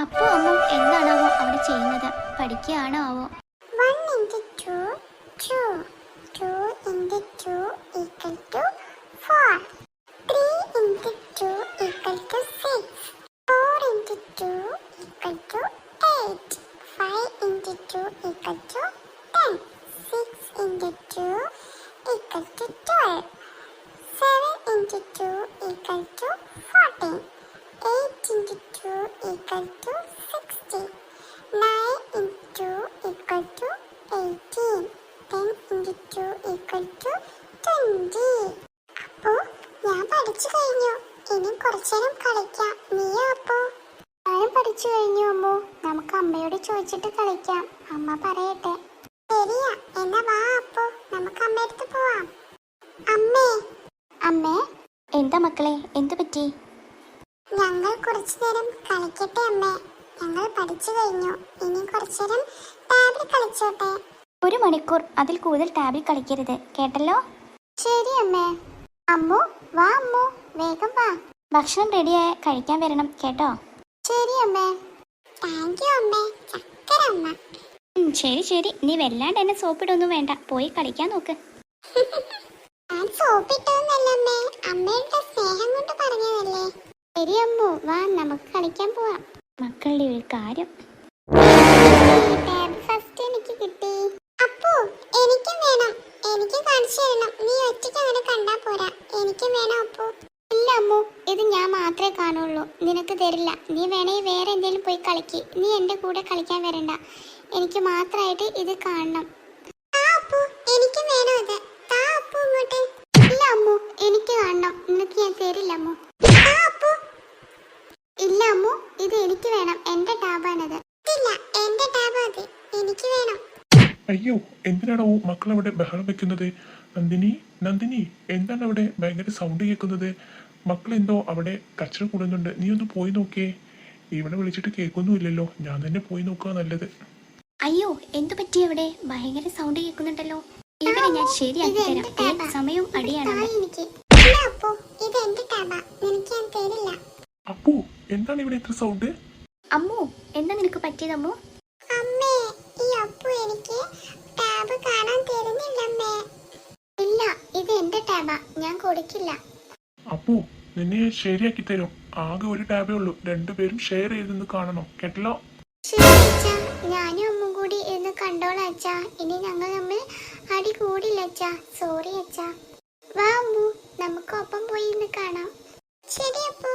അപ്പോ അമ്മ എന്താണാവോ അവിടെ ചെയ്യുന്നത്? പഠിക്കുകയാണോ ആവോ? 1 into 2, 2. 2 into 2 equal to 4. 3 into 2 equal to 6. 4 into 2 equal to 8. 5 into 2 equal to 10. 6 into 2 equal to 12. 7 into 2 equal to 14. 8 into 2 equal to 16. 9 into 2 equal to 18. 10 into 2 equal to 20. അപ്പോ ഞാൻ പഠിച്ചു കഴിഞ്ഞു. ഇനി കുറച്ചേരം കളിക്കാം. നീയോ അപ്പോ? ഞാനും പഠിച്ചു കഴിഞ്ഞു അമ്മോ. നമുക്ക് അമ്മയോട് ചോദിച്ചിട്ട് കളിക്കാം. അമ്മ പറയട്ടെ. ശരിയാ, എന്നാ വാ അപ്പോ, നമുക്ക് അമ്മയടുത്ത് പോവാം. അമ്മേ. അമ്മേ. എന്താ മക്കളെ, എന്തു പറ്റി? ഞങ്ങൾ കുറച്ചു നേരം കളിക്കട്ടെ അമ്മേ. ഞങ്ങൾ പഠിച്ചു കഴിഞ്ഞു. ഇനി കുറച്ചേരം ടാബിൽ കളിച്ചോട്ടെ. 1 മണിക്കൂർ അതിൽ കൂടുതൽ ടാബിൽ കളിക്കരുത്, കേട്ടല്ലോ? ശരി അമ്മേ. അമ്മു വാ, അമ്മു വേഗം വാ. ഭക്ഷണം റെഡിയായ കഴിക്കാൻ വരണം കേട്ടോ? ശരി അമ്മേ. താങ്ക് യു അമ്മേ. ചക്കര അമ്മ. ശരി ശരി, നീ വല്ലാണ്ട് എന്നെ സോപ്പിടൊന്നും വേണ്ട, പോയി കളിക്കാൻ നോക്ക്. ഞാൻ സോപ്പിട്ടൊന്നല്ല അമ്മേ, അമ്മയുടെ സ്നേഹം കൊണ്ട് പറഞ്ഞതല്ലേ. ശരി അമ്മു വാ, നമുക്ക് കളിക്കാൻ പോവാം. മക്കളുടെ ഒരു കാര്യം. ടാബ് ഫസ്റ്റ് എനിക്ക് കിട്ടി. അപ്പു എനിക്കും വേണം. എനിക്ക് കാണിച്ചു തരണം. നീ ഒറ്റയ്ക്ക് അങ്ങനെ കണ്ടാ പോരാ. എനിക്കും വേണം അപ്പു. ഇല്ല അമ്മു, ഇത് ഞാൻ മാത്രമേ കാണുള്ളൂ. നിനക്ക് തരില്ല. നീ വേണമെങ്കിൽ വേറെ എന്തെങ്കിലും പോയി കളിക്ക്. നീ എൻ്റെ കൂടെ കളിക്കാൻ വരണ്ട. എനിക്ക് മാത്രമായിട്ട് ഇത് കാണണം. എനിക്കും വേണം ഇത്. താ അപ്പു ഇങ്ങോട്ട്. ഇല്ല അമ്മു, എനിക്ക് കാണണം. നിനക്ക് ഞാൻ തരില്ല അമ്മു. ഇല്ല അമ്മു, ഇത് എനിക്ക് വേണം. എന്റെ ടാബാണത്. ഇല്ല, എന്റെ ടാബ് അത്. എനിക്ക് വേണം. അയ്യോ, എന്തിനാണോ മക്കൾ അവിടെ ബഹളം വെക്കുന്നത്? നന്ദിനി, നന്ദിനി, എന്താണ് അവിടെ ഭയങ്കര സൗണ്ട് കേൾക്കുന്നത്? മക്കൾ എന്തോ അവിടെ കച്ചറ കൂടുന്നുണ്ട്. നീ ഒന്ന് പോയി നോക്കിയേ. ഇവിടെ വിളിച്ചിട്ട് കേൾക്കൊന്നുമില്ലല്ലോ. ഞാൻ തന്നെ പോയി നോക്കുക നല്ലത്. അയ്യോ, എന്തു പറ്റി? അവിടെ ഭയങ്കര സൗണ്ട് കേൾക്കുന്നുണ്ടല്ലോ. ഇവിടെ ഞാൻ ശരിയാക്കി തരാം. ഏത് സമയവും അടിയാണ്. അപ്പു, എന്താണ് ഇവിടെ ഇത്ര സൗണ്ട്? അമ്മു, എന്താ നിനക്ക് പറ്റിയത് അമ്മു? അമ്മേ, ഈ അപ്പു എനിക്ക് ടാബ് കാണാൻ തരുന്നില്ലമ്മേ. ഇല്ല, ഇത് എന്റെ ടാബാ. ഞാൻ കൊടുക്കില്ല. അപ്പു, നിന്നെ ശരിയാക്കി തരും. ആകെ ഒരു ടാബേ ഉള്ളൂ. രണ്ടുപേരും ഷെയർ ചെയ്തെന്ന് കാണണം, കേട്ടല്ലോ? ശരി അച്ഛാ, ഞാനും അമ്മും കൂടി ഇരുന്ന് കണ്ടോളാം അച്ഛാ. ഇനി ഞങ്ങൾ തമ്മിൽ അടി കൂടില്ല അച്ഛാ. സോറി അച്ഛാ. വാ അമ്മു, നമുക്ക് ഒപ്പം പോയി ഇരുന്ന് കാണാം. ശരി അപ്പു.